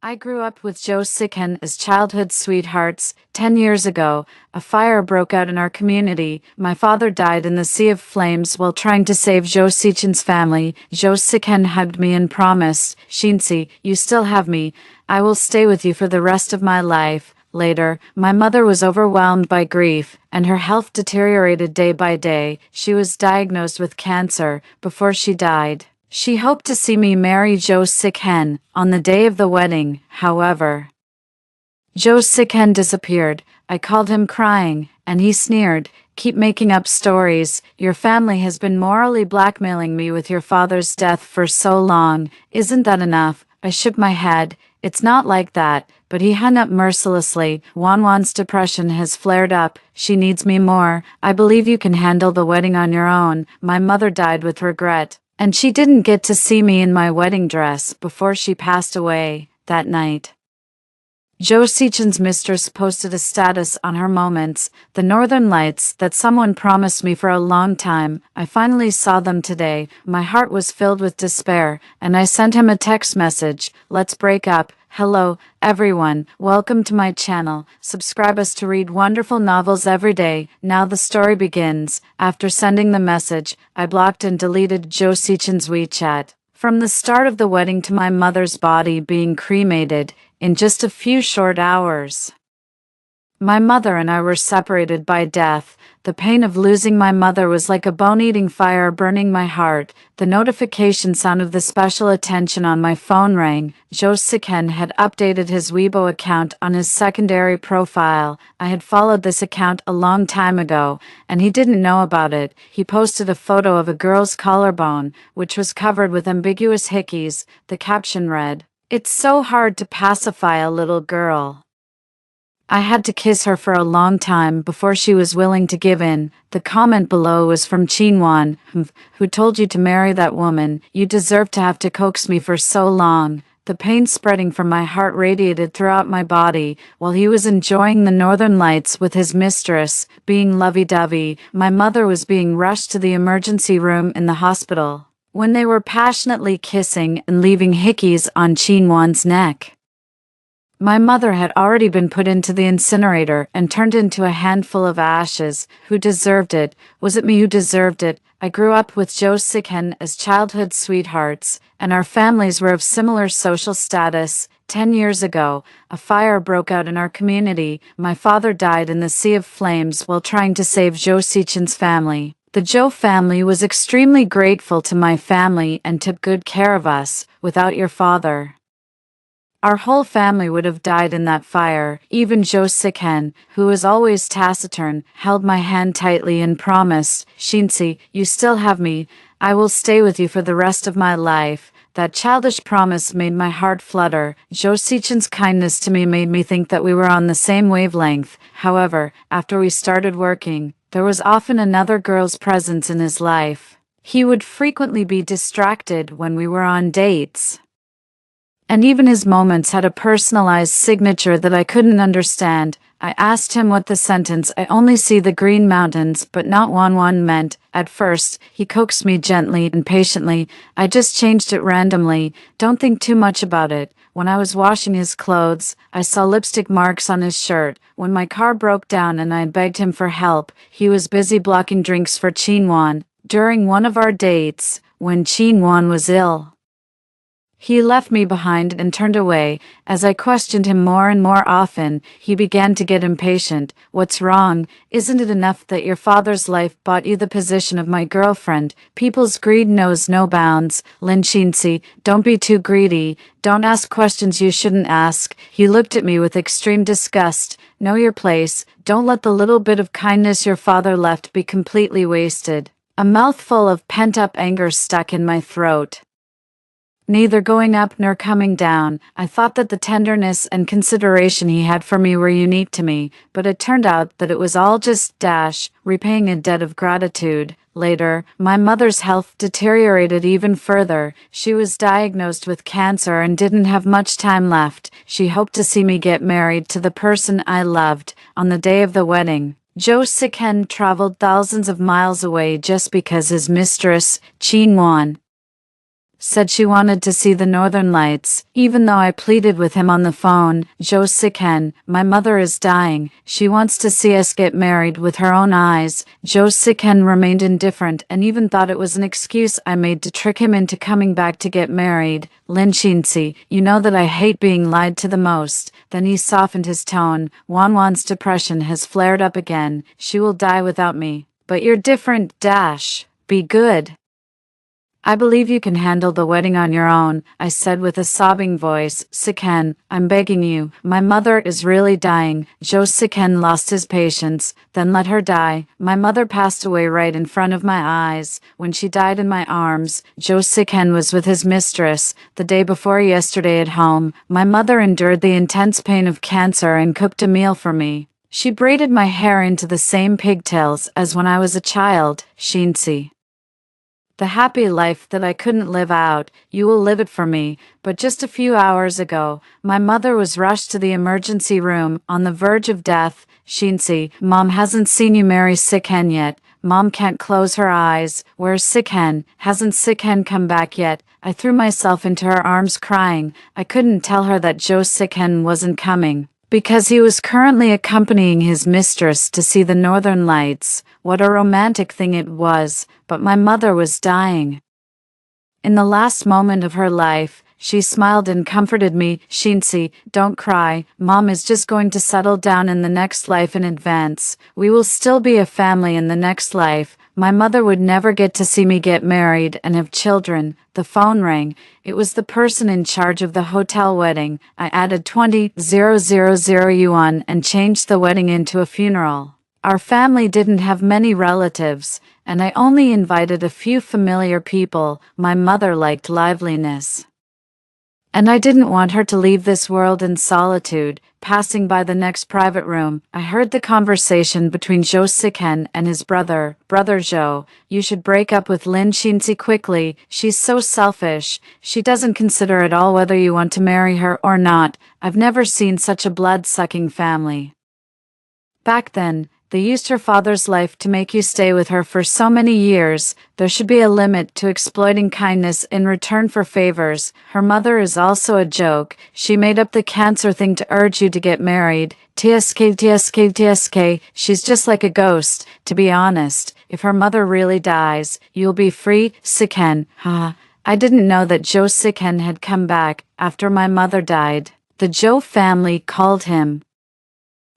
I grew up with Joe Sikhen as childhood sweethearts. 10 years ago, a fire broke out in our community. My father died in the sea of flames while trying to save Joe Sikhen's family. Joe Sikhen hugged me and promised, Shinsi, you still have me. I will stay with you for the rest of my life. Later, my mother was overwhelmed by grief, and her health deteriorated day by day. She was diagnosed with cancer before she died. She hoped to see me marry Joe Sikhen on the day of the wedding. However, Joe Sikhen disappeared. I called him crying, and he sneered, "Keep making up stories. Your family has been morally blackmailing me with your father's death for so long. Isn't that enough?" I shook my head. "It's not like that," but he hung up mercilessly. "Wanwan's depression has flared up. She needs me more. I believe you can handle the wedding on your own." My mother died with regret, and she didn't get to see me in my wedding dress before she passed away that night. Joe Sikhen's mistress posted a status on her moments, the northern lights that someone promised me for a long time. I finally saw them today. My heart was filled with despair, and I sent him a text message, "Let's break up." Hello, everyone. Welcome to my channel. Subscribe us to read wonderful novels every day. Now the story begins. After sending the message, I blocked and deleted Joe Sikhen's WeChat. From the start of the wedding to my mother's body being cremated, in just a few short hours, my mother and I were separated by death. The pain of losing my mother was like a bone-eating fire burning my heart. The notification sound of the special attention on my phone rang. Joe Sikhen had updated his Weibo account on his secondary profile. I had followed this account a long time ago, and he didn't know about it. He posted a photo of a girl's collarbone, which was covered with ambiguous hickeys. The caption read, "It's so hard to pacify a little girl. I had to kiss her for a long time before she was willing to give in." The comment below was from Chinwan, "Who told you to marry that woman? You deserve to have to coax me for so long." The pain spreading from my heart radiated throughout my body. While he was enjoying the northern lights with his mistress, being lovey-dovey, my mother was being rushed to the emergency room in the hospital when they were passionately kissing and leaving hickeys on Chinwan's neck. My mother had already been put into the incinerator and turned into a handful of ashes. Who deserved it? Was it me who deserved it? I grew up with Joe Sikhen as childhood sweethearts, and our families were of similar social status. 10 years ago, a fire broke out in our community. My father died in the sea of flames while trying to save Joe Sikhen's family. The Joe family was extremely grateful to my family and took good care of us. Without your father, our whole family would have died in that fire. Even Joe Sikhen, who was always taciturn, held my hand tightly and promised, "Shinsi, you still have me. I will stay with you for the rest of my life." That childish promise made my heart flutter. Joe Sikhen's kindness to me made me think that we were on the same wavelength. However, after we started working, there was often another girl's presence in his life. He would frequently be distracted when we were on dates, and even his moments had a personalized signature that I couldn't understand. I asked him what the sentence "I only see the green mountains but not Wanwan" meant. At first, he coaxed me gently and patiently. "I just changed it randomly. Don't think too much about it." When I was washing his clothes, I saw lipstick marks on his shirt. When my car broke down and I begged him for help, he was busy blocking drinks for Chinwan. During one of our dates, when Chinwan was ill, he left me behind and turned away. As I questioned him more and more often, he began to get impatient. "What's wrong? Isn't it enough that your father's life bought you the position of my girlfriend? People's greed knows no bounds. Lin Shinsi, don't be too greedy. Don't ask questions you shouldn't ask." He looked at me with extreme disgust. "Know your place. Don't let the little bit of kindness your father left be completely wasted." A mouthful of pent-up anger stuck in my throat, neither going up nor coming down. I thought that the tenderness and consideration he had for me were unique to me, but it turned out that it was all just repaying a debt of gratitude. Later, my mother's health deteriorated even further. She was diagnosed with cancer and didn't have much time left. She hoped to see me get married to the person I loved on the day of the wedding. Joe Sikhen traveled thousands of miles away just because his mistress, Chinwan, said she wanted to see the northern lights, even though I pleaded with him on the phone. Joe Siken, my mother is dying. She wants to see us get married with her own eyes. Joe Siken remained indifferent and even thought it was an excuse I made to trick him into coming back to get married. Lin Shinsi, you know that I hate being lied to the most. Then he softened his tone. Wanwan's depression has flared up again. She will die without me. But you're different, Dash. Be good. I believe you can handle the wedding on your own, I said with a sobbing voice. Siken, I'm begging you. My mother is really dying. Joe Siken lost his patience, then let her die. My mother passed away right in front of my eyes. When she died in my arms, Joe Siken was with his mistress. The day before yesterday at home, my mother endured the intense pain of cancer and cooked a meal for me. She braided my hair into the same pigtails as when I was a child. Shinsi. The happy life that I couldn't live out, you will live it for me. But just a few hours ago, my mother was rushed to the emergency room on the verge of death. Shinsi, Mom hasn't seen you marry Siken yet. Mom can't close her eyes. Where's Siken? Hasn't Siken come back yet? I threw myself into her arms crying. I couldn't tell her that Joe Siken wasn't coming, because he was currently accompanying his mistress to see the northern lights. What a romantic thing it was, but my mother was dying. In the last moment of her life, she smiled and comforted me. Shinsi, don't cry. Mom is just going to settle down in the next life in advance. We will still be a family in the next life. My mother would never get to see me get married and have children. The phone rang. It was the person in charge of the hotel wedding. I added 20,000 yuan and changed the wedding into a funeral. Our family didn't have many relatives, and I only invited a few familiar people. My mother liked liveliness, and I didn't want her to leave this world in solitude. Passing by the next private room, I heard the conversation between Joe Siken and his brother. Brother Joe, you should break up with Lin Shinsi quickly. She's so selfish. She doesn't consider at all whether you want to marry her or not. I've never seen such a blood-sucking family. Back then, they used her father's life to make you stay with her for so many years. There should be a limit to exploiting kindness in return for favors. Her mother is also a joke. She made up the cancer thing to urge you to get married. TSK, she's just like a ghost. To be honest, if her mother really dies, you'll be free. Siken, I didn't know that Joe Siken had come back after my mother died. The Joe family called him,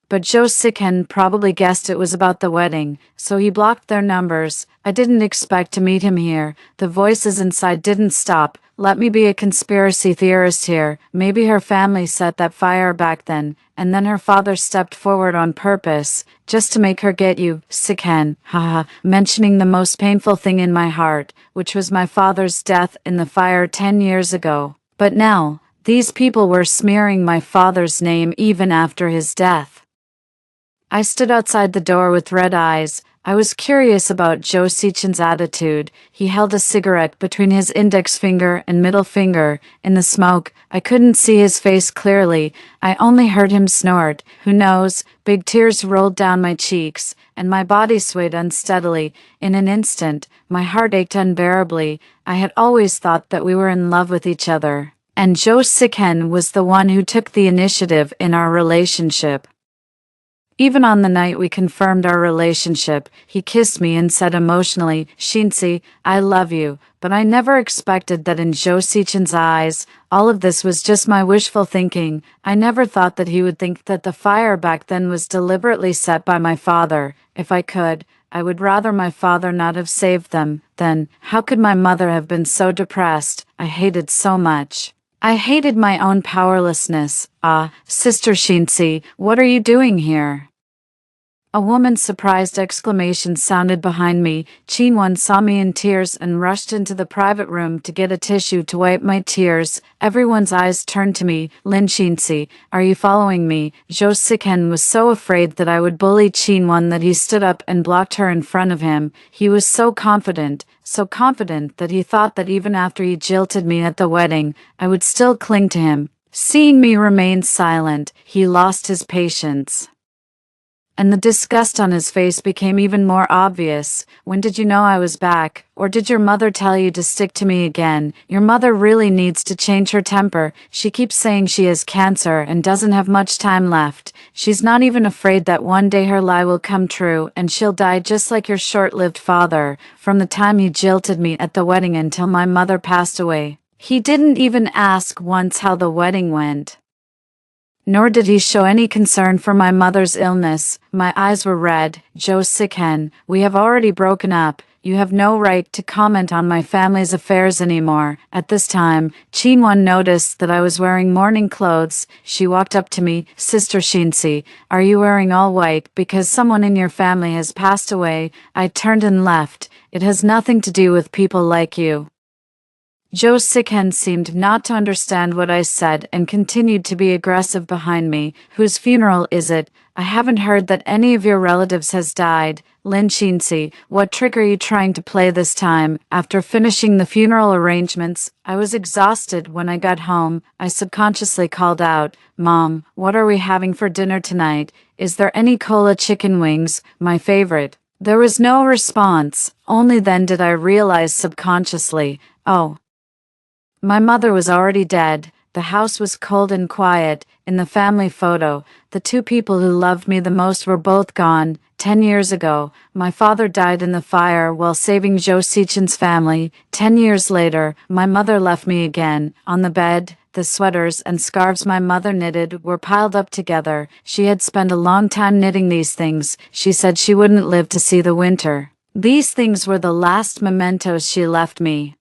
but Joe Siken probably guessed it was about the wedding, so he blocked their numbers. I didn't expect to meet him here. The voices inside didn't stop. Let me be a conspiracy theorist here. Maybe her family set that fire back then, and then her father stepped forward on purpose, just to make her get you. Siken, mentioning the most painful thing in my heart, which was my father's death in the fire 10 years ago. But now, these people were smearing my father's name even after his death. I stood outside the door with red eyes. I was curious about Joe Sichen's attitude. He held a cigarette between his index finger and middle finger. In the smoke, I couldn't see his face clearly. I only heard him snort. Who knows? Big tears rolled down my cheeks, and my body swayed unsteadily. In an instant, my heart ached unbearably. I had always thought that we were in love with each other, and Joe Siken was the one who took the initiative in our relationship. Even on the night we confirmed our relationship, he kissed me and said emotionally, Shinsi, I love you, but I never expected that in Joe Sichen's eyes, all of this was just my wishful thinking. I never thought that he would think that the fire back then was deliberately set by my father. If I could, I would rather my father not have saved them. Then, how could my mother have been so depressed? I hated so much. I hated my own powerlessness. Sister Shinsi, what are you doing here? A woman's surprised exclamation sounded behind me. Chinwan saw me in tears and rushed into the private room to get a tissue to wipe my tears. Everyone's eyes turned to me. Lin Shinsi, are you following me? Zhou Siken was so afraid that I would bully Chinwan that he stood up and blocked her in front of him. He was so confident that he thought that even after he jilted me at the wedding, I would still cling to him. Seeing me remain silent, he lost his patience. And the disgust on his face became even more obvious. When did you know I was back? Or did your mother tell you to stick to me again? Your mother really needs to change her temper. She keeps saying she has cancer and doesn't have much time left. She's not even afraid that one day her lie will come true and she'll die just like your short-lived father, from the time he jilted me at the wedding until my mother passed away. He didn't even ask once how the wedding went. Nor did he show any concern for my mother's illness. My eyes were red. "Jo Sikhen, we have already broken up. You have no right to comment on my family's affairs anymore." At this time, Chinwon noticed that I was wearing mourning clothes. She walked up to me. "Sister Shinsi, are you wearing all white because someone in your family has passed away?" I turned and left. "It has nothing to do with people like you." Jo Sikhen seemed not to understand what I said and continued to be aggressive behind me. "Whose funeral is it? I haven't heard that any of your relatives has died." "Lin Shinsi, what trick are you trying to play this time?" After finishing the funeral arrangements, I was exhausted. When I got home, I subconsciously called out, "Mom, what are we having for dinner tonight? Is there any cola chicken wings, my favorite?" There was no response. Only then did I realize subconsciously, oh, my mother was already dead. The house was cold and quiet. In the family photo, the two people who loved me the most were both gone. 10 years ago, my father died in the fire while saving Jo Sichen's family. 10 years later, my mother left me again. On the bed, the sweaters and scarves my mother knitted were piled up together. She had spent a long time knitting these things. She said she wouldn't live to see the winter. These things were the last mementos she left me.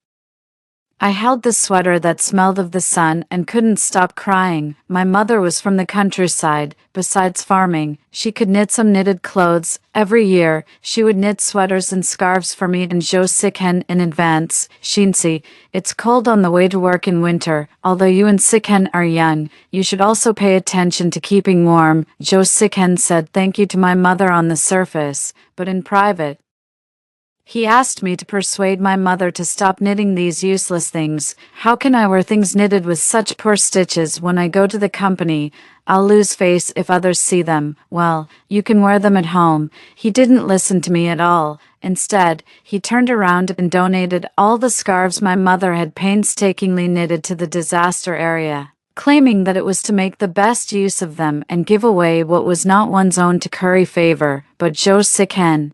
I held the sweater that smelled of the sun and couldn't stop crying. My mother was from the countryside. Besides farming, she could knit some knitted clothes. Every year, she would knit sweaters and scarves for me and Jo Sikhen in advance. "Shinsi, it's cold on the way to work in winter. Although you and Sikhen are young, you should also pay attention to keeping warm." Jo Sikhen said thank you to my mother on the surface, but in private, he asked me to persuade my mother to stop knitting these useless things. "How can I wear things knitted with such poor stitches when I go to the company? I'll lose face if others see them." "Well, you can wear them at home." He didn't listen to me at all. Instead, he turned around and donated all the scarves my mother had painstakingly knitted to the disaster area, claiming that it was to make the best use of them and give away what was not one's own to curry favor. But Jo Sikhen,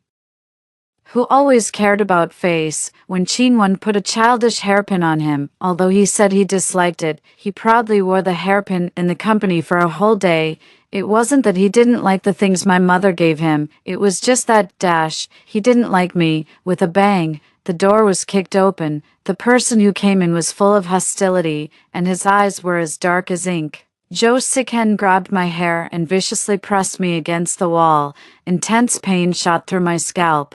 who always cared about face, when Chinwon put a childish hairpin on him, although he said he disliked it, he proudly wore the hairpin in the company for a whole day. It wasn't that he didn't like the things my mother gave him, it was just that, he didn't like me. With a bang, the door was kicked open. The person who came in was full of hostility, and his eyes were as dark as ink. Jo Sikhen grabbed my hair and viciously pressed me against the wall. Intense pain shot through my scalp.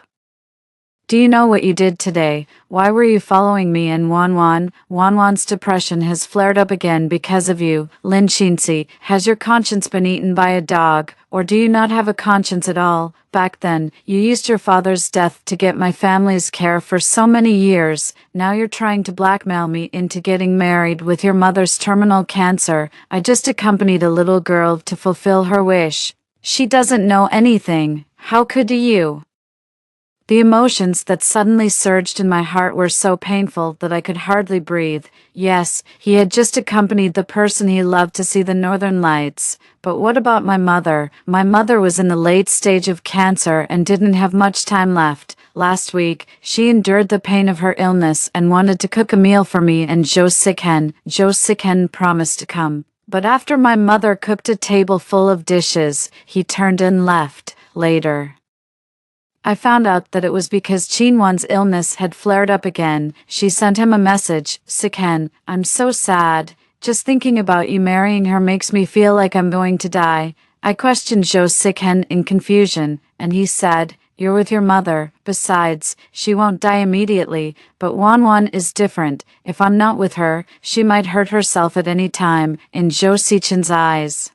"Do you know what you did today? Why were you following me and Wanwan? Wanwan's depression has flared up again because of you." "Lin Shinsi, has your conscience been eaten by a dog, or do you not have a conscience at all? Back then, you used your father's death to get my family's care for so many years. Now you're trying to blackmail me into getting married with your mother's terminal cancer. I just accompanied a little girl to fulfill her wish. She doesn't know anything. How could you?" The emotions that suddenly surged in my heart were so painful that I could hardly breathe. Yes, he had just accompanied the person he loved to see the northern lights. But what about my mother? My mother was in the late stage of cancer and didn't have much time left. Last week, she endured the pain of her illness and wanted to cook a meal for me and Jo Sikhen. Jo Sikhen promised to come. But after my mother cooked a table full of dishes, he turned and left. Later, I found out that it was because Chinwon's illness had flared up again. She sent him a message. "Sikhen, I'm so sad. Just thinking about you marrying her makes me feel like I'm going to die." I questioned Jo Sikhen in confusion, and he said, "You're with your mother. Besides, she won't die immediately, but Wanwan is different. If I'm not with her, she might hurt herself at any time." In Jo Sichen's eyes,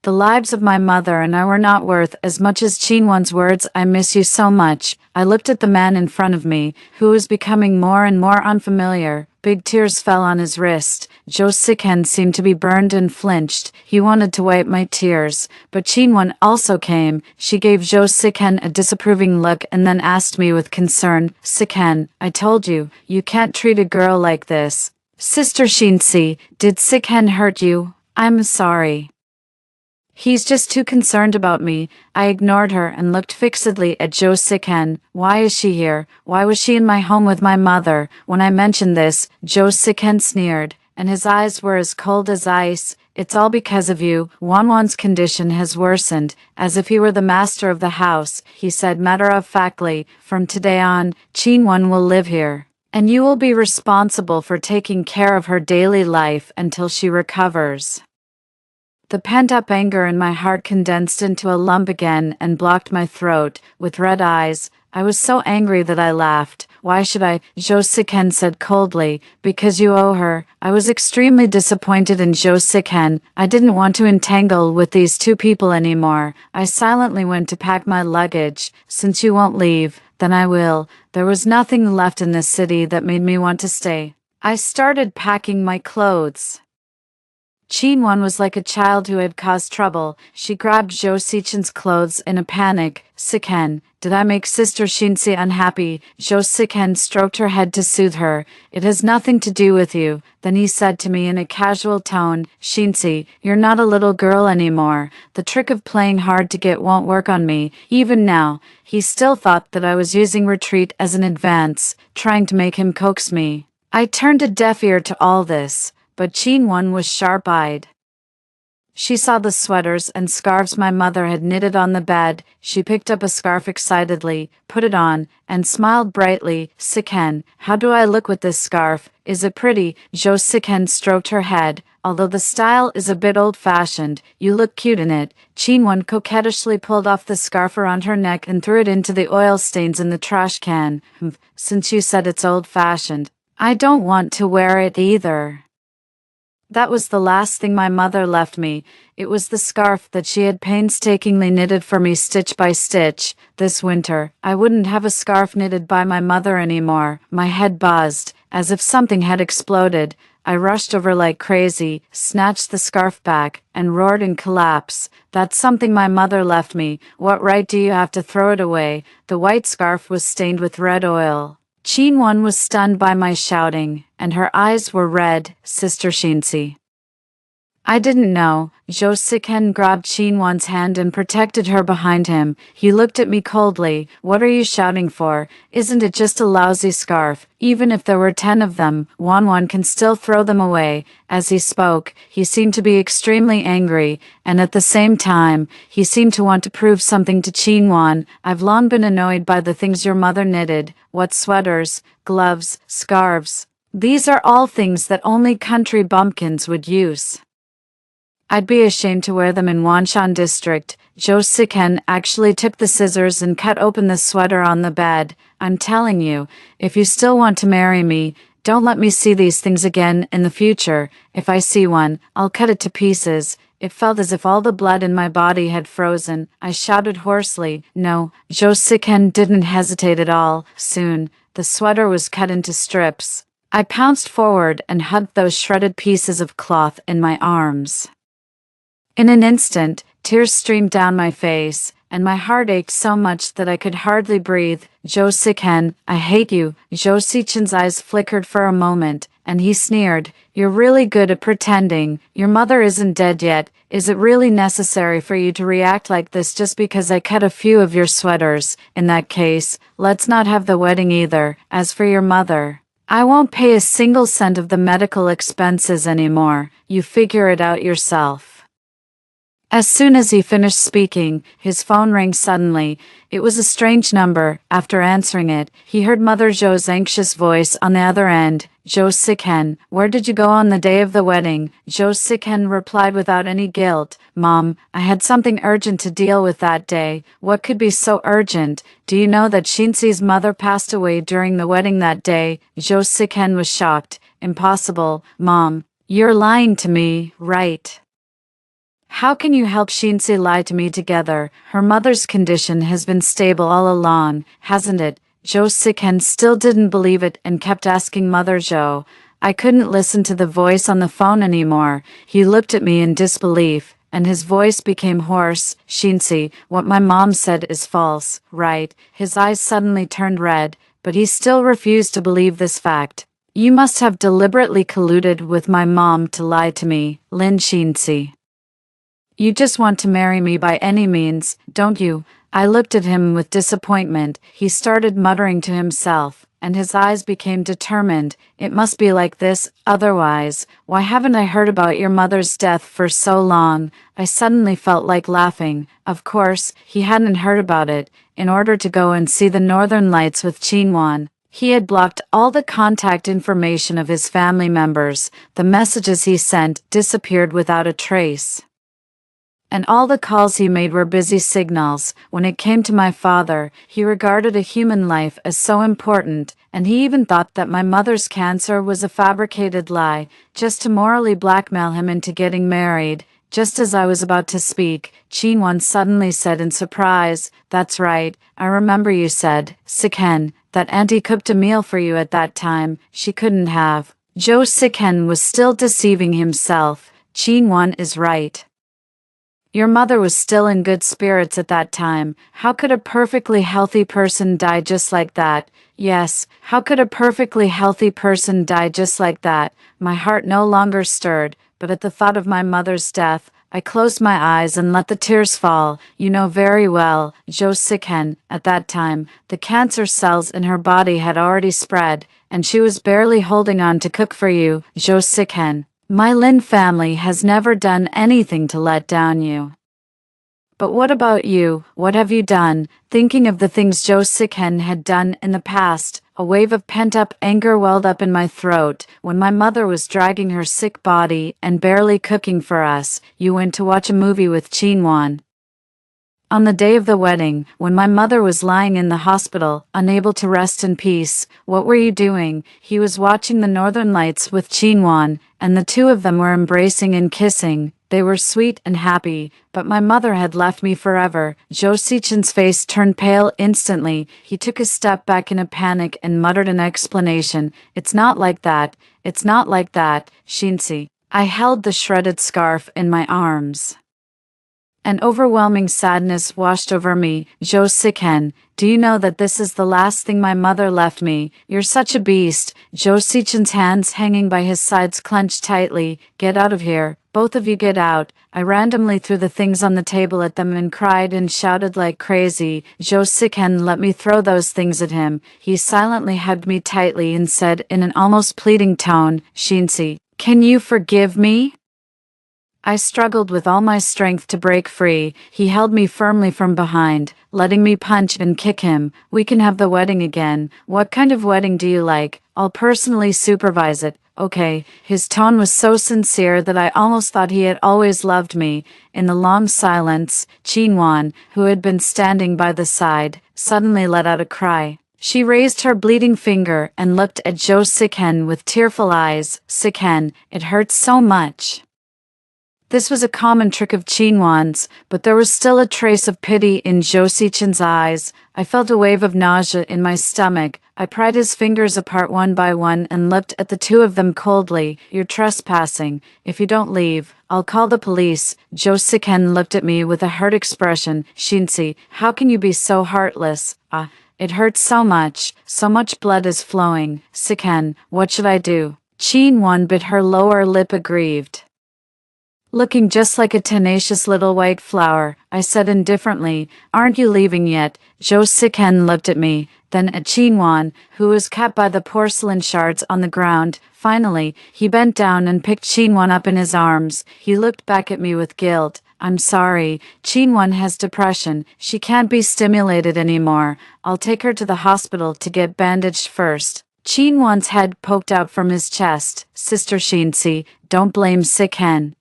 the lives of my mother and I were not worth as much as Chinwon's words, "I miss you so much." I looked at the man in front of me, who was becoming more and more unfamiliar. Big tears fell on his wrist. Jo Siken seemed to be burned and flinched. He wanted to wipe my tears, but Chinwon also came. She gave Jo Siken a disapproving look and then asked me with concern, "Siken, I told you, you can't treat a girl like this." "Sister Shinsi, did Siken hurt you? I'm sorry. He's just too concerned about me." I ignored her and looked fixedly at Jo Siken. "Why is she here? Why was she in my home with my mother?" When I mentioned this, Jo Siken sneered, and his eyes were as cold as ice. "It's all because of you. Wanwan's condition has worsened, as if he were the master of the house," he said matter-of-factly. "From today on, Chinwon will live here, and you will be responsible for taking care of her daily life until she recovers." The pent-up anger in my heart condensed into a lump again and blocked my throat. With red eyes, I was so angry that I laughed. "Why should I?" Jo Siken said coldly. "Because you owe her." I was extremely disappointed in Jo Siken. I didn't want to entangle with these two people anymore. I silently went to pack my luggage. "Since you won't leave, then I will." There was nothing left in this city that made me want to stay. I started packing my clothes. Chinwon was like a child who had caused trouble. She grabbed Jo Sichen's clothes in a panic. "Siken, did I make Sister Shinsi unhappy?" Jo Siken stroked her head to soothe her. "It has nothing to do with you." Then he said to me in a casual tone, "Shinsi, you're not a little girl anymore. The trick of playing hard to get won't work on me. Even now." He still thought that I was using retreat as an advance, trying to make him coax me. I turned a deaf ear to all this. But Chinwon was sharp-eyed. She saw the sweaters and scarves my mother had knitted on the bed. She picked up a scarf excitedly, put it on, and smiled brightly. "Siken, how do I look with this scarf? Is it pretty?" Jo Siken stroked her head. "Although the style is a bit old-fashioned, you look cute in it." Chinwon coquettishly pulled off the scarf around her neck and threw it into the oil stains in the trash can. "Since you said it's old-fashioned, I don't want to wear it either." That was the last thing my mother left me. It was the scarf that she had painstakingly knitted for me stitch by stitch. This winter, I wouldn't have a scarf knitted by my mother anymore. My head buzzed, as if something had exploded. I rushed over like crazy, snatched the scarf back, and roared in collapse. "That's something my mother left me. What right do you have to throw it away?" The white scarf was stained with red oil. Chinwon was stunned by my shouting, and her eyes were red. "Sister Shinsi." I didn't know. Jo Siken grabbed Chinwon's hand and protected her behind him. He looked at me coldly. "What are you shouting for? Isn't it just a lousy scarf? Even if there were 10 of them, Wanwan can still throw them away." As he spoke, he seemed to be extremely angry, and at the same time, he seemed to want to prove something to Chinwon. "I've long been annoyed by the things your mother knitted. What sweaters, gloves, scarves. These are all things that only country bumpkins would use. I'd be ashamed to wear them in Wanshan district." Jo Siken actually took the scissors and cut open the sweater on the bed. "I'm telling you, if you still want to marry me, don't let me see these things again in the future. If I see one, I'll cut it to pieces." It felt as if all the blood in my body had frozen. I shouted hoarsely, "No." Jo Siken didn't hesitate at all. Soon, the sweater was cut into strips. I pounced forward and hugged those shredded pieces of cloth in my arms. In an instant, tears streamed down my face, and my heart ached so much that I could hardly breathe. "Jo Siken, I hate you." Jo Sichen's eyes flickered for a moment, and he sneered, "You're really good at pretending. Your mother isn't dead yet. Is it really necessary for you to react like this just because I cut a few of your sweaters? In that case, let's not have the wedding either. As for your mother, I won't pay a single cent of the medical expenses anymore. You figure it out yourself." As soon as he finished speaking, his phone rang suddenly. It was a strange number. After answering it, he heard Mother Zhou's anxious voice on the other end. "Jo Siken, where did you go on the day of the wedding?" Jo Siken replied without any guilt, "Mom, I had something urgent to deal with that day." "What could be so urgent? Do you know that Shinsi's mother passed away during the wedding that day?" Jo Siken was shocked. "Impossible, Mom. You're lying to me, right? How can you help Shinsi lie to me together? Her mother's condition has been stable all along, hasn't it?" Jo Siken still didn't believe it and kept asking Mother Zhou. I couldn't listen to the voice on the phone anymore. He looked at me in disbelief, and his voice became hoarse. Shinsi, what my mom said is false, right? His eyes suddenly turned red, but he still refused to believe this fact. You must have deliberately colluded with my mom to lie to me, Lin Shinsi. You just want to marry me by any means, don't you? I looked at him with disappointment. He started muttering to himself, and his eyes became determined. It must be like this, otherwise, why haven't I heard about your mother's death for so long? I suddenly felt like laughing. Of course, he hadn't heard about it. In order to go and see the Northern Lights with Chinwan, he had blocked all the contact information of his family members. The messages he sent disappeared without a trace. And all the calls he made were busy signals. When it came to my father, he regarded a human life as so important, and he even thought that my mother's cancer was a fabricated lie, just to morally blackmail him into getting married. Just as I was about to speak, Chinwan suddenly said in surprise, "That's right, I remember you said, Siken, that auntie cooked a meal for you at that time. She couldn't have." Joe Siken was still deceiving himself. Chinwan is right. Your mother was still in good spirits at that time. How could a perfectly healthy person die just like that? Yes, how could a perfectly healthy person die just like that? My heart no longer stirred, but at the thought of my mother's death, I closed my eyes and let the tears fall. You know very well, Jo Siken, at that time, the cancer cells in her body had already spread, and she was barely holding on to cook for you, Jo Siken. My Lin family has never done anything to let down you. But what about you? What have you done? Thinking of the things Jo Siken had done in the past, a wave of pent-up anger welled up in my throat. When my mother was dragging her sick body and barely cooking for us, you went to watch a movie with Chinwan. On the day of the wedding, when my mother was lying in the hospital, unable to rest in peace, what were you doing? He was watching the Northern Lights with Chinwan, and the two of them were embracing and kissing. They were sweet and happy, but my mother had left me forever. Jo Sichen's face turned pale instantly. He took a step back in a panic and muttered an explanation. It's not like that. It's not like that, Shinsi. I held the shredded scarf in my arms. An overwhelming sadness washed over me. Jo Siken, do you know that this is the last thing my mother left me? You're such a beast. Jo Sichen's hands hanging by his sides clenched tightly. Get out of here. Both of you get out. I randomly threw the things on the table at them and cried and shouted like crazy. Jo Siken let me throw those things at him. He silently hugged me tightly and said in an almost pleading tone, Shinsi, can you forgive me? I struggled with all my strength to break free. He held me firmly from behind, letting me punch and kick him. We can have the wedding again. What kind of wedding do you like? I'll personally supervise it. Okay. His tone was so sincere that I almost thought he had always loved me. In the long silence, Chinwan, who had been standing by the side, suddenly let out a cry. She raised her bleeding finger and looked at Jo Siken with tearful eyes. Siken, it hurts so much. This was a common trick of Chinwan's, but there was still a trace of pity in Jo Sichen's eyes. I felt a wave of nausea in my stomach. I pried his fingers apart one by one and looked at the two of them coldly. You're trespassing. If you don't leave, I'll call the police. Jo Siken looked at me with a hurt expression. Shinsi, how can you be so heartless? It hurts so much. So much blood is flowing. Siken, what should I do? Chinwan bit her lower lip aggrieved. Looking just like a tenacious little white flower, I said indifferently, aren't you leaving yet? Jo Siken looked at me, then at Chinwan, who was caught by the porcelain shards on the ground. Finally, he bent down and picked Chinwan up in his arms. He looked back at me with guilt. I'm sorry, Chinwan has depression. She can't be stimulated anymore. I'll take her to the hospital to get bandaged first. Chinwan's head poked out from his chest. Sister Shinsi, don't blame Siken.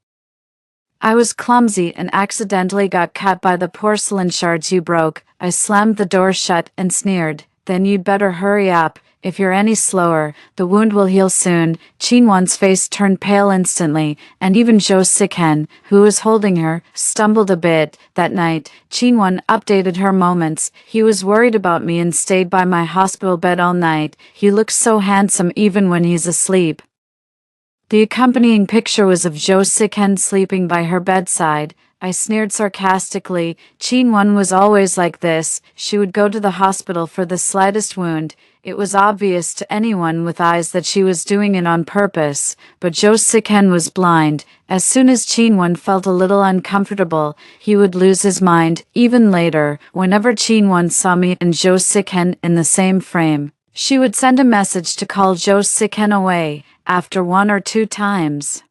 I was clumsy and accidentally got cut by the porcelain shards you broke. I slammed the door shut and sneered. Then you'd better hurry up. If you're any slower, the wound will heal soon. Chinwan's face turned pale instantly, and even Jo Siken, who was holding her, stumbled a bit. That night, Chinwan updated her moments. He was worried about me and stayed by my hospital bed all night. He looks so handsome even when he's asleep. The accompanying picture was of Jo Siken sleeping by her bedside. I sneered sarcastically. Chin-won was always like this. She would go to the hospital for the slightest wound. It was obvious to anyone with eyes that she was doing it on purpose, but Jo Siken was blind. As soon as Chin-won felt a little uncomfortable, he would lose his mind. Even later, whenever Chin-won saw me and Jo Siken in the same frame, she would send a message to call Jo Siken away. After 1 or 2 times,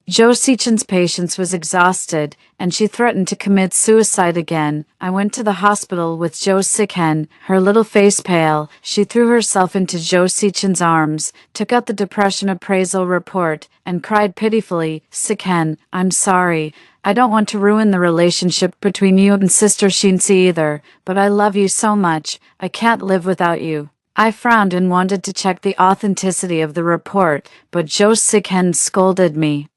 Jo Sichen's patience was exhausted, and she threatened to commit suicide again. I went to the hospital with Jo Siken, her little face pale. She threw herself into Jo Sichen's arms, took out the depression appraisal report, and cried pitifully, "Siken, I'm sorry. I don't want to ruin the relationship between you and Sister Shinsi either, but I love you so much. I can't live without you." I frowned and wanted to check the authenticity of the report, but Jo Siken scolded me.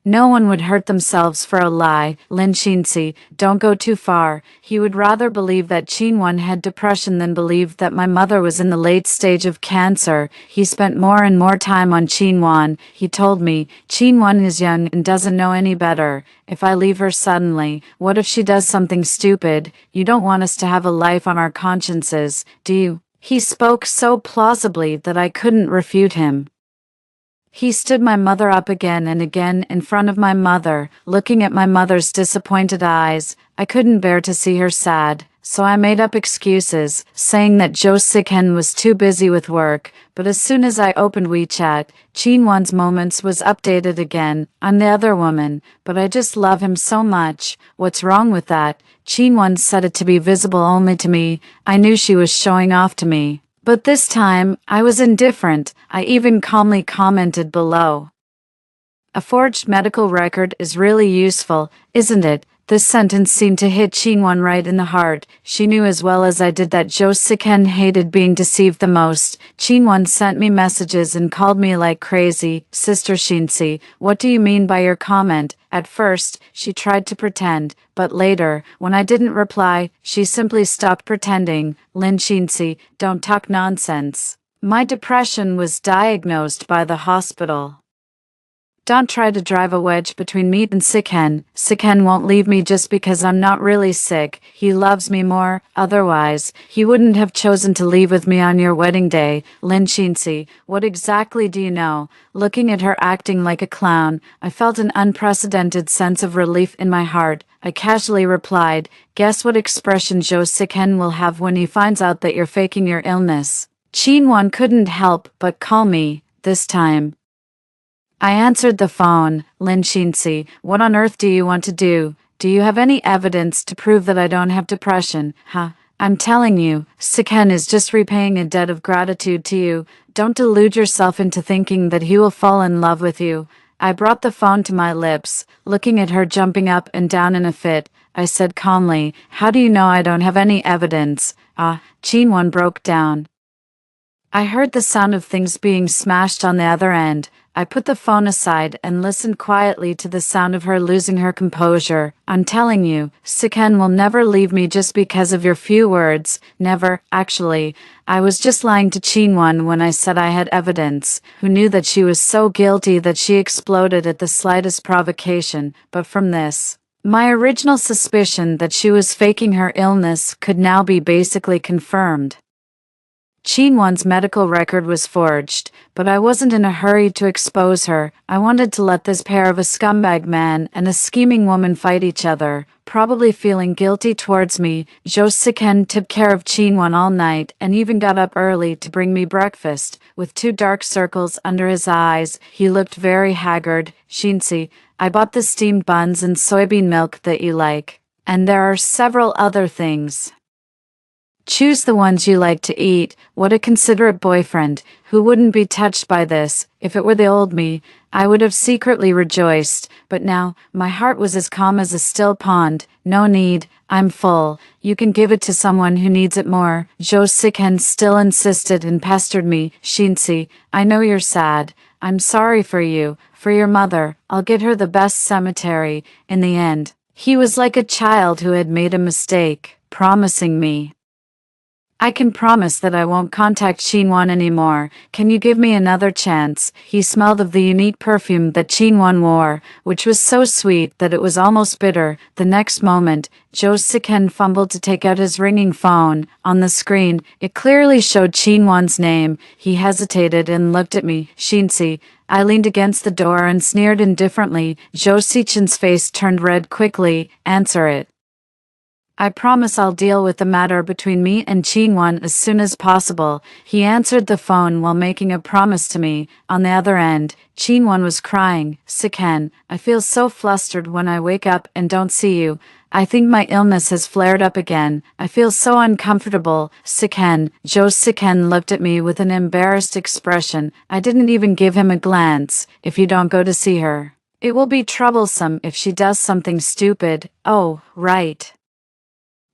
No one would hurt themselves for a lie, Lin Shinsi, don't go too far. He would rather believe that Chin-won had depression than believe that my mother was in the late stage of cancer. He spent more and more time on Chin-won. He told me, Chin-won is young and doesn't know any better. If I leave her suddenly, what if she does something stupid? You don't want us to have a life on our consciences, do you? He spoke so plausibly that I couldn't refute him. He stood my mother up again and again in front of my mother, looking at my mother's disappointed eyes. I couldn't bear to see her sad, so I made up excuses, saying that Jo Siken was too busy with work. But as soon as I opened WeChat, Chin-won's moments was updated again. I'm the other woman, but I just love him so much. What's wrong with that? Chin-won set it to be visible only to me. I knew she was showing off to me. But this time, I was indifferent. I even calmly commented below. A forged medical record is really useful, isn't it? This sentence seemed to hit Chin-won right in the heart. She knew as well as I did that Jo Siken hated being deceived the most. Chin-won sent me messages and called me like crazy. Sister Shinsi, what do you mean by your comment? At first, she tried to pretend, but later, when I didn't reply, she simply stopped pretending. Lin Shinsi, don't talk nonsense. My depression was diagnosed by the hospital. Don't try to drive a wedge between me and Siken. Siken won't leave me just because I'm not really sick. He loves me more. Otherwise, he wouldn't have chosen to leave with me on your wedding day. Lin Shinsi, what exactly do you know? Looking at her acting like a clown, I felt an unprecedented sense of relief in my heart. I casually replied, guess what expression Jo Siken will have when he finds out that you're faking your illness? Chin-won couldn't help but call me, this time. I answered the phone. Lin Shinsi, what on earth do you want to do? Do you have any evidence to prove that I don't have depression? I'm telling you, Siken is just repaying a debt of gratitude to you. Don't delude yourself into thinking that he will fall in love with you. I brought the phone to my lips, looking at her jumping up and down in a fit. I said calmly, how do you know I don't have any evidence? Chin-won broke down. I heard the sound of things being smashed on the other end. I put the phone aside and listened quietly to the sound of her losing her composure. I'm telling you, Siken will never leave me just because of your few words. Never, actually. I was just lying to Chin-won when I said I had evidence, who knew that she was so guilty that she exploded at the slightest provocation. But from this, my original suspicion that she was faking her illness could now be basically confirmed. Chin-won's medical record was forged, but I wasn't in a hurry to expose her. I wanted to let this pair of a scumbag man and a scheming woman fight each other. Probably feeling guilty towards me, Jo Siken took care of Chin-won all night and even got up early to bring me breakfast. With 2 dark circles under his eyes, he looked very haggard. Shinsi, I bought the steamed buns and soybean milk that you like. And there are several other things. Choose the ones you like to eat. What a considerate boyfriend. Who wouldn't be touched by this? If it were the old me, I would have secretly rejoiced. But now, my heart was as calm as a still pond. No need. I'm full. You can give it to someone who needs it more. Jo Siken still insisted and pestered me. Shinsi, I know you're sad. I'm sorry for you. For your mother. I'll get her the best cemetery. In the end, he was like a child who had made a mistake, promising me I can promise that I won't contact Shinwon anymore. Can you give me another chance? He smelled of the unique perfume that Shinwon wore, which was so sweet that it was almost bitter. The next moment, Jo Siken fumbled to take out his ringing phone. On the screen, it clearly showed Shinwon's name. He hesitated and looked at me. Shinsi. I leaned against the door and sneered indifferently. Jo Sichen's face turned red quickly. Answer it. I promise I'll deal with the matter between me and Chinwon as soon as possible. He answered the phone while making a promise to me. On the other end, Chinwon was crying. Siken, I feel so flustered when I wake up and don't see you. I think my illness has flared up again. I feel so uncomfortable. Siken. Jo Siken looked at me with an embarrassed expression. I didn't even give him a glance. If you don't go to see her, it will be troublesome if she does something stupid. Oh, right.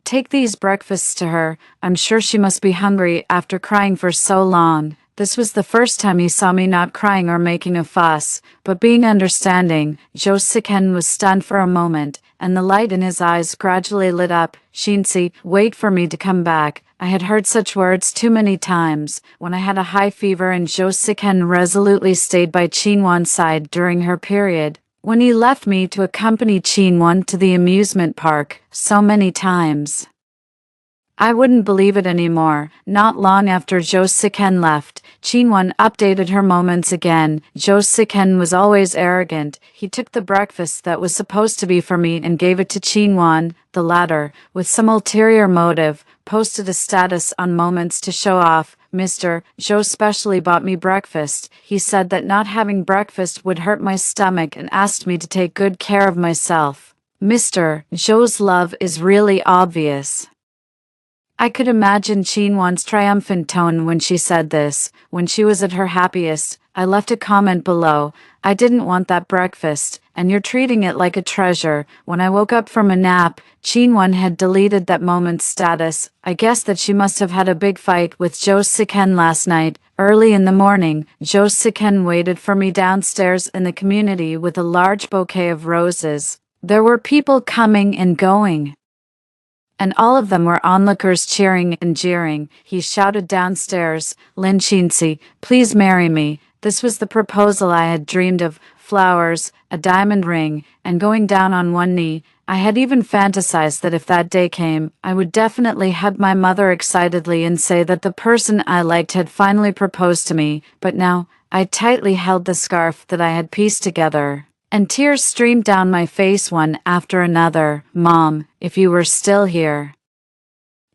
Take these breakfasts to her. I'm sure she must be hungry after crying for so long. This was the first time he saw me not crying or making a fuss, but being understanding. Jo Siken was stunned for a moment, and the light in his eyes gradually lit up. Shinsi, wait for me to come back. I had heard such words too many times. When I had a high fever and Jo Siken resolutely stayed by Chinwon's side during her period. When he left me to accompany Chinwon to the amusement park so many times. I wouldn't believe it anymore. Not long after Jo Siken left, Chinwon updated her moments again. Jo Siken was always arrogant. He took the breakfast that was supposed to be for me and gave it to Chinwon. The latter, with some ulterior motive, posted a status on Moments to show off. Mr. Joe specially bought me breakfast. He said that not having breakfast would hurt my stomach and asked me to take good care of myself. Mr. Joe's love is really obvious. I could imagine Chinwon's triumphant tone when she said this. When she was at her happiest, I left a comment below. I didn't want that breakfast, and you're treating it like a treasure. When I woke up from a nap, Chinwon had deleted that moment's status. I guess that she must have had a big fight with Jo Siken last night. Early in the morning, Jo Siken waited for me downstairs in the community with a large bouquet of roses. There were people coming and going, and all of them were onlookers cheering and jeering. He shouted downstairs, Lin Shinsi, please marry me. This was the proposal I had dreamed of. Flowers, a diamond ring, and going down on one knee. I had even fantasized that if that day came, I would definitely hug my mother excitedly and say that the person I liked had finally proposed to me. But now, I tightly held the scarf that I had pieced together, and tears streamed down my face one after another. Mom, if you were still here,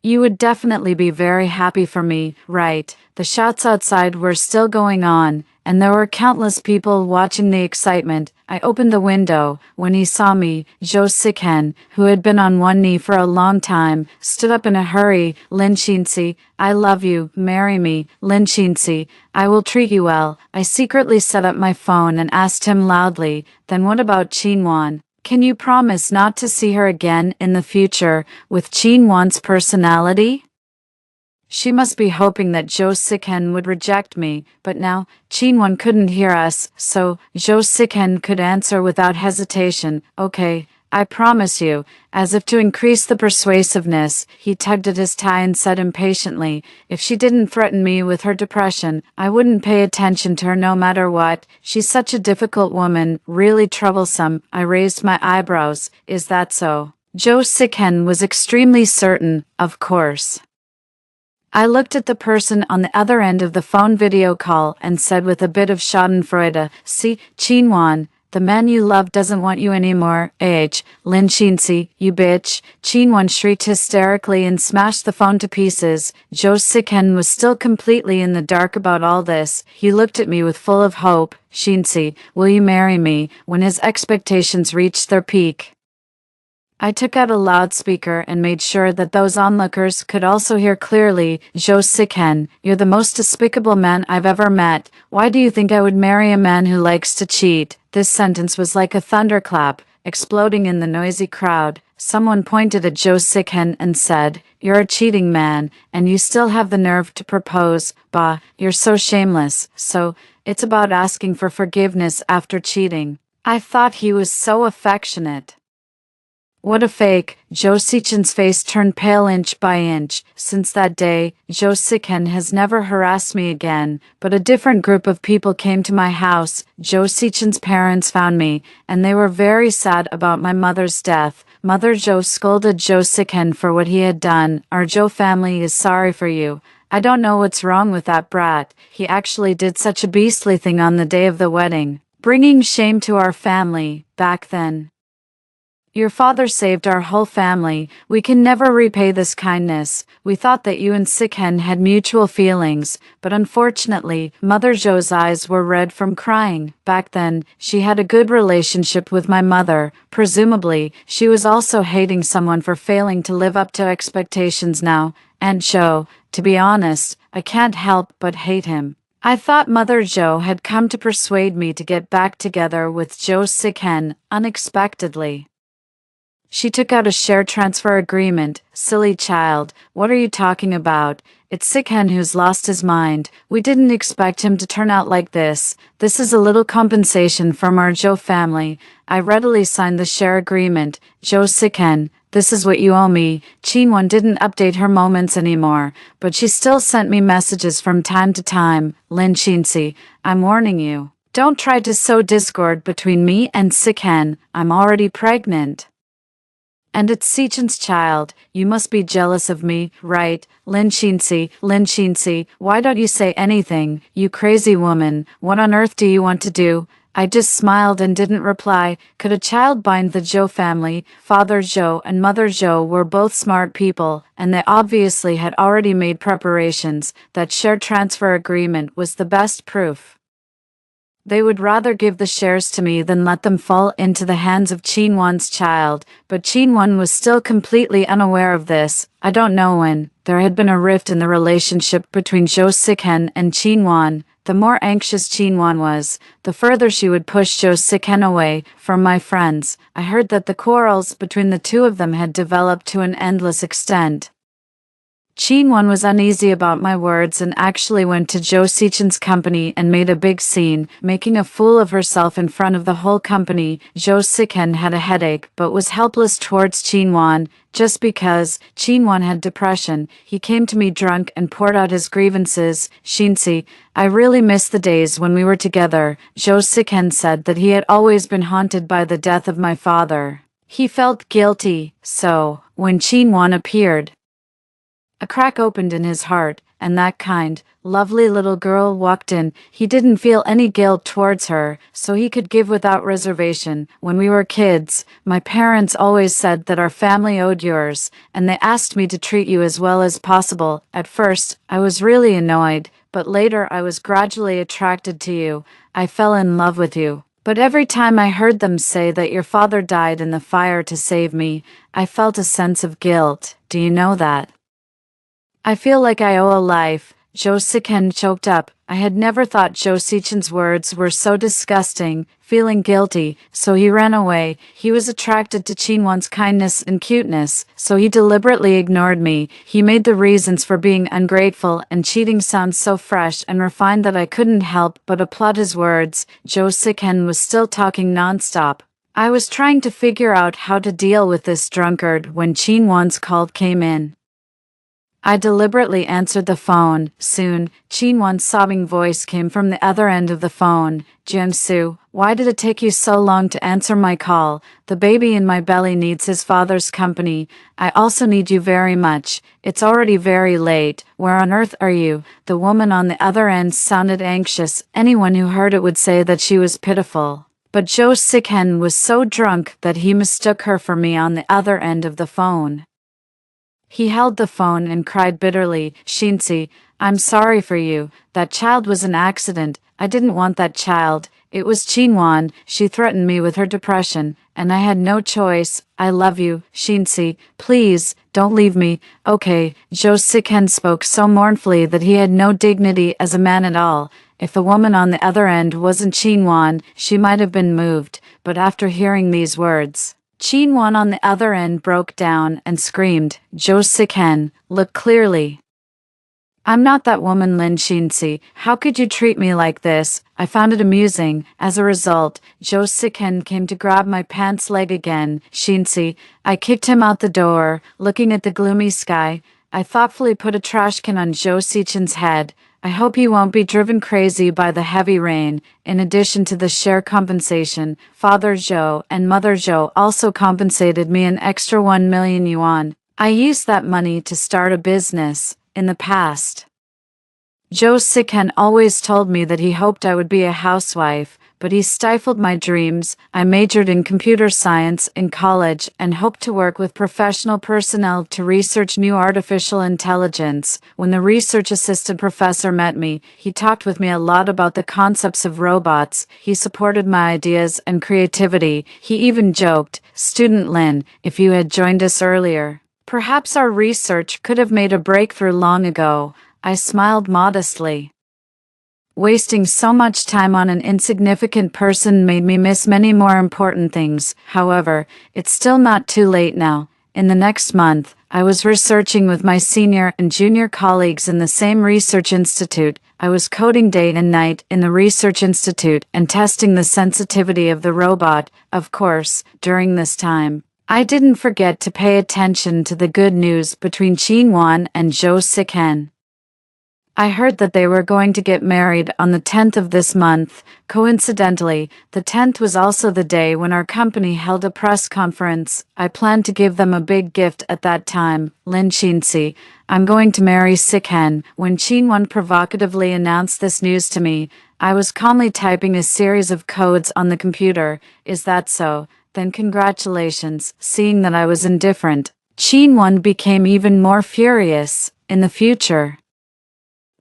you would definitely be very happy for me, right? The shouts outside were still going on, and there were countless people watching the excitement. I opened the window. When he saw me, Jo Siken, who had been on one knee for a long time, stood up in a hurry. Lin Shinsi, I love you, marry me. Lin Shinsi, I will treat you well. I secretly set up my phone and asked him loudly, then what about Chinwon? Can you promise not to see her again in the future with Chinwon's personality? She must be hoping that Jo Siken would reject me, but now, Chinwon couldn't hear us, so Jo Siken could answer without hesitation, okay, I promise you. As if to increase the persuasiveness, he tugged at his tie and said impatiently, if she didn't threaten me with her depression, I wouldn't pay attention to her no matter what. She's such a difficult woman, really troublesome. I raised my eyebrows. Is that so? Jo Siken was extremely certain, of course. I looked at the person on the other end of the phone video call and said with a bit of schadenfreude, see, Chinwon, the man you love doesn't want you anymore. Lin Shinsi, you bitch. Chinwon shrieked hysterically and smashed the phone to pieces. Jo Siken was still completely in the dark about all this. He looked at me with full of hope. Shinsi, will you marry me? When his expectations reached their peak, I took out a loudspeaker and made sure that those onlookers could also hear clearly. Jo Siken, you're the most despicable man I've ever met. Why do you think I would marry a man who likes to cheat? This sentence was like a thunderclap, exploding in the noisy crowd. Someone pointed at Jo Siken and said, you're a cheating man, and you still have the nerve to propose. Bah, you're so shameless. So, it's about asking for forgiveness after cheating. I thought he was so affectionate. What a fake. Zhou Xichen's face turned pale inch by inch. Since that day, Zhou Xichen has never harassed me again, but a different group of people came to my house. Zhou Xichen's parents found me, and they were very sad about my mother's death. Mother Zhou scolded Zhou Xichen for what he had done. Our Zhou family is sorry for you. I don't know what's wrong with that brat. He actually did such a beastly thing on the day of the wedding, bringing shame to our family. Back then, your father saved our whole family. We can never repay this kindness. We thought that you and Sikhen had mutual feelings, but unfortunately, Mother Zhou's eyes were red from crying. Back then, she had a good relationship with my mother. Presumably, she was also hating someone for failing to live up to expectations now. And Zhou, to be honest, I can't help but hate him. I thought Mother Zhou had come to persuade me to get back together with Zhou Sikhen unexpectedly. She took out a share transfer agreement. Silly child, what are you talking about? It's Sikhen who's lost his mind. We didn't expect him to turn out like this. This is a little compensation from our Zhou family. I readily signed the share agreement. Zhou Sikhen, this is what you owe me. Qinwen didn't update her moments anymore, but she still sent me messages from time to time. Lin Qinxi, I'm warning you. Don't try to sow discord between me and Sikhen. I'm already pregnant. And it's Xichen's child. You must be jealous of me, right? Lin Qinxi, why don't you say anything? You crazy woman, what on earth do you want to do? I just smiled and didn't reply. Could a child bind the Zhou family? Father Zhou and Mother Zhou were both smart people, and they obviously had already made preparations. That share transfer agreement was the best proof. They would rather give the shares to me than let them fall into the hands of Qinwen's child, but Qinwen was still completely unaware of this. I don't know when. There had been a rift in the relationship between Zhou Sikhen and Qinwen. The more anxious Qinwen was, the further she would push Zhou Sikhen away from my friends. I heard that the quarrels between the two of them had developed to an endless extent. Qinwen was uneasy about my words and actually went to Zhou Xichen's company and made a big scene, making a fool of herself in front of the whole company. Zhou Sikhen had a headache but was helpless towards Qinwen. Just because Qinwen had depression, he came to me drunk and poured out his grievances. Xinxi, I really miss the days when we were together. Zhou Sikhen said that he had always been haunted by the death of my father. He felt guilty, so, when Qinwen appeared, a crack opened in his heart, and that kind, lovely little girl walked in. He didn't feel any guilt towards her, so he could give without reservation. When we were kids, my parents always said that our family owed yours, and they asked me to treat you as well as possible. At first, I was really annoyed, but later I was gradually attracted to you. I fell in love with you. But every time I heard them say that your father died in the fire to save me, I felt a sense of guilt. Do you know that? I feel like I owe a life. Zhou Sikhen choked up. I had never thought Zhou Xichen's words were so disgusting. Feeling guilty, so he ran away. He was attracted to Qinwen's kindness and cuteness, so he deliberately ignored me. He made the reasons for being ungrateful and cheating sound so fresh and refined that I couldn't help but applaud his words. Zhou Sikhen was still talking nonstop. I was trying to figure out how to deal with this drunkard when Qinwen's call came in. I deliberately answered the phone. Soon, Qinwen's sobbing voice came from the other end of the phone. Jiansu, why did it take you so long to answer my call? The baby in my belly needs his father's company. I also need you very much. It's already very late. Where on earth are you? The woman on the other end sounded anxious. Anyone who heard it would say that she was pitiful. But Zhou Sikhen was so drunk that he mistook her for me on the other end of the phone. He held the phone and cried bitterly. Xinxi, I'm sorry for you. That child was an accident. I didn't want that child. It was Qinwen. She threatened me with her depression, and I had no choice. I love you, Xinxi. Please, don't leave me. Okay. Zhou Sikhen spoke so mournfully that he had no dignity as a man at all. If the woman on the other end wasn't Qinwen, she might have been moved, but after hearing these words, Qinwen on the other end broke down and screamed. Zhou Sikhen, look clearly. I'm not that woman, Lin Shinsi. How could you treat me like this? I found it amusing. As a result, Jo Siken came to grab my pants leg again. Shinsi. I kicked him out the door, looking at the gloomy sky. I thoughtfully put a trash can on Jo Sichen's head. I hope he won't be driven crazy by the heavy rain. In addition to the share compensation, Father Zhou and Mother Zhou also compensated me an extra 1 million yuan. I used that money to start a business. In the past, Jo Siken always told me that he hoped I would be a housewife, but he stifled my dreams. I majored in computer science in college and hoped to work with professional personnel to research new artificial intelligence. When the research assistant professor met me, he talked with me a lot about the concepts of robots. He supported my ideas and creativity. He even joked, "Student Lin, if you had joined us earlier, perhaps our research could have made a breakthrough long ago." I smiled modestly. Wasting so much time on an insignificant person made me miss many more important things. However, it's still not too late now. In the next month, I was researching with my senior and junior colleagues in the same research institute. I was coding day and night in the research institute and testing the sensitivity of the robot. Of course, during this time, I didn't forget to pay attention to the good news between Qin Wan and Jo Siken. I heard that they were going to get married on the 10th of this month. Coincidentally, the 10th was also the day when our company held a press conference. I planned to give them a big gift at that time. Lin Shinsi, I'm going to marry Siken. When Qinwan provocatively announced this news to me, I was calmly typing a series of codes on the computer. Is that so? Then congratulations. Seeing that I was indifferent, Qinwan became even more furious. In the future,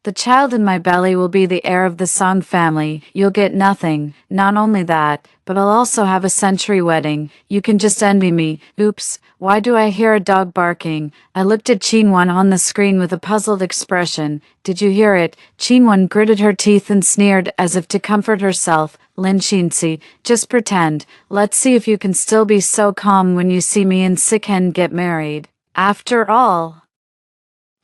the child in my belly will be the heir of the Song family. You'll get nothing. Not only that, but I'll also have a century wedding. You can just envy me. Oops, why do I hear a dog barking? I looked at Qinwan on the screen with a puzzled expression. Did you hear it? Qinwan gritted her teeth and sneered as if to comfort herself. Lin Shinsi, just pretend. Let's see if you can still be so calm when you see me and Siken get married. After all,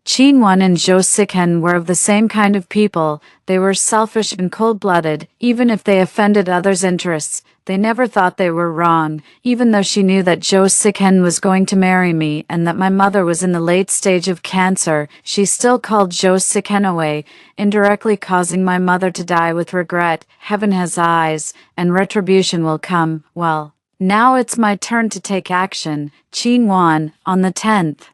Qinwan and Jo Siken were of the same kind of people. They were selfish and cold-blooded. Even if they offended others' interests, they never thought they were wrong. Even though she knew that Jo Siken was going to marry me and that my mother was in the late stage of cancer, she still called Jo Siken away, indirectly causing my mother to die with regret. Heaven has eyes, and retribution will come. Well, now it's my turn to take action. Qinwan, on the 10th.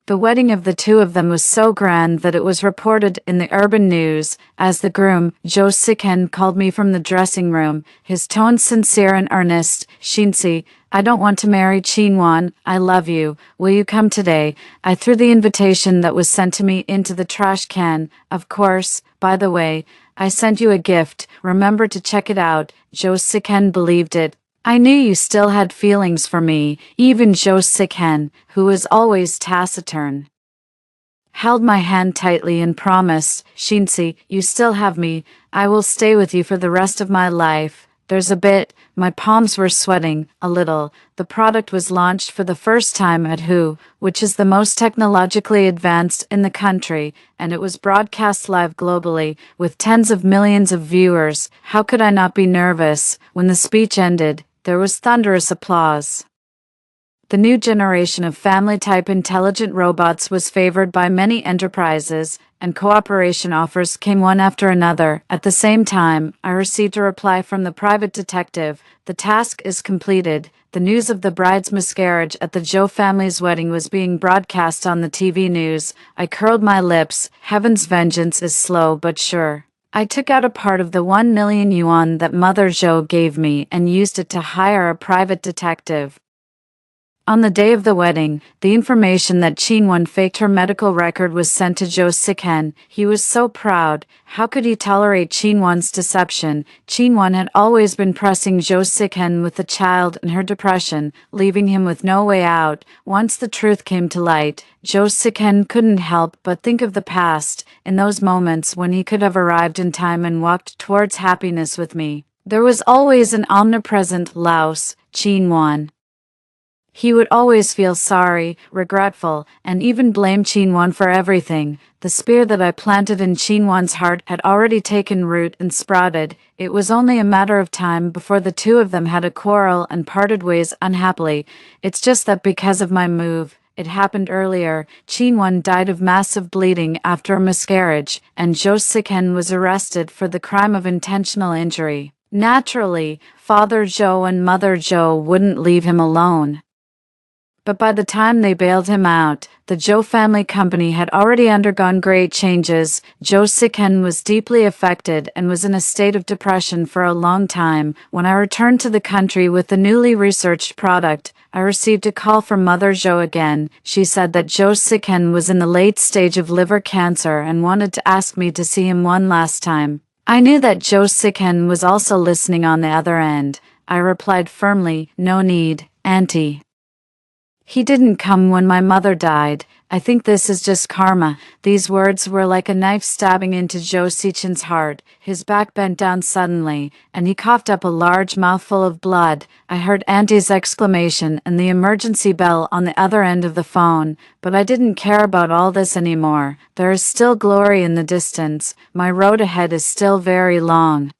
The wedding of the two of them was so grand that it was reported in the urban news. As the groom, Jo Siken called me from the dressing room, his tone sincere and earnest. Shinsi, I don't want to marry Qinwan. I love you. Will you come today? I threw the invitation that was sent to me into the trash can. Of course. By the way, I sent you a gift. Remember to check it out. Jo Siken believed it. I knew you still had feelings for me. Even Jo Siken, who was always taciturn, held my hand tightly and promised, Shinsi, you still have me. I will stay with you for the rest of my life. There's a bit. My palms were sweating, a little. The product was launched for the first time at WHO, which is the most technologically advanced in the country, and it was broadcast live globally, with tens of millions of viewers. How could I not be nervous? When the speech ended, there was thunderous applause. The new generation of family-type intelligent robots was favored by many enterprises, and cooperation offers came one after another. At the same time, I received a reply from the private detective. The task is completed. The news of the bride's miscarriage at the Zhou family's wedding was being broadcast on the TV news. I curled my lips. Heaven's vengeance is slow but sure. I took out a part of the 1 million yuan that Mother Zhou gave me and used it to hire a private detective. On the day of the wedding, the information that Qinwan faked her medical record was sent to Jo Siken. He was so proud. How could he tolerate Qinwan's deception? Qinwan had always been pressing Jo Siken with the child and her depression, leaving him with no way out. Once the truth came to light, Jo Siken couldn't help but think of the past, in those moments when he could have arrived in time and walked towards happiness with me. There was always an omnipresent Laos, Qinwan. He would always feel sorry, regretful, and even blame Chinwan for everything. The spear that I planted in Chinwan's heart had already taken root and sprouted. It was only a matter of time before the two of them had a quarrel and parted ways unhappily. It's just that because of my move, it happened earlier. Chinwan died of massive bleeding after a miscarriage, and Jo Siken was arrested for the crime of intentional injury. Naturally, Father Joe and Mother Joe wouldn't leave him alone. But by the time they bailed him out, the Joe family company had already undergone great changes. Jo Siken was deeply affected and was in a state of depression for a long time. When I returned to the country with the newly researched product, I received a call from Mother Jo again. She said that Jo Siken was in the late stage of liver cancer and wanted to ask me to see him one last time. I knew that Jo Siken was also listening on the other end. I replied firmly, "No need, Auntie. He didn't come when my mother died. I think this is just karma." These words were like a knife stabbing into Jo Sichen's heart. His back bent down suddenly, and he coughed up a large mouthful of blood. I heard Auntie's exclamation and the emergency bell on the other end of the phone, but I didn't care about all this anymore. There is still glory in the distance. My road ahead is still very long.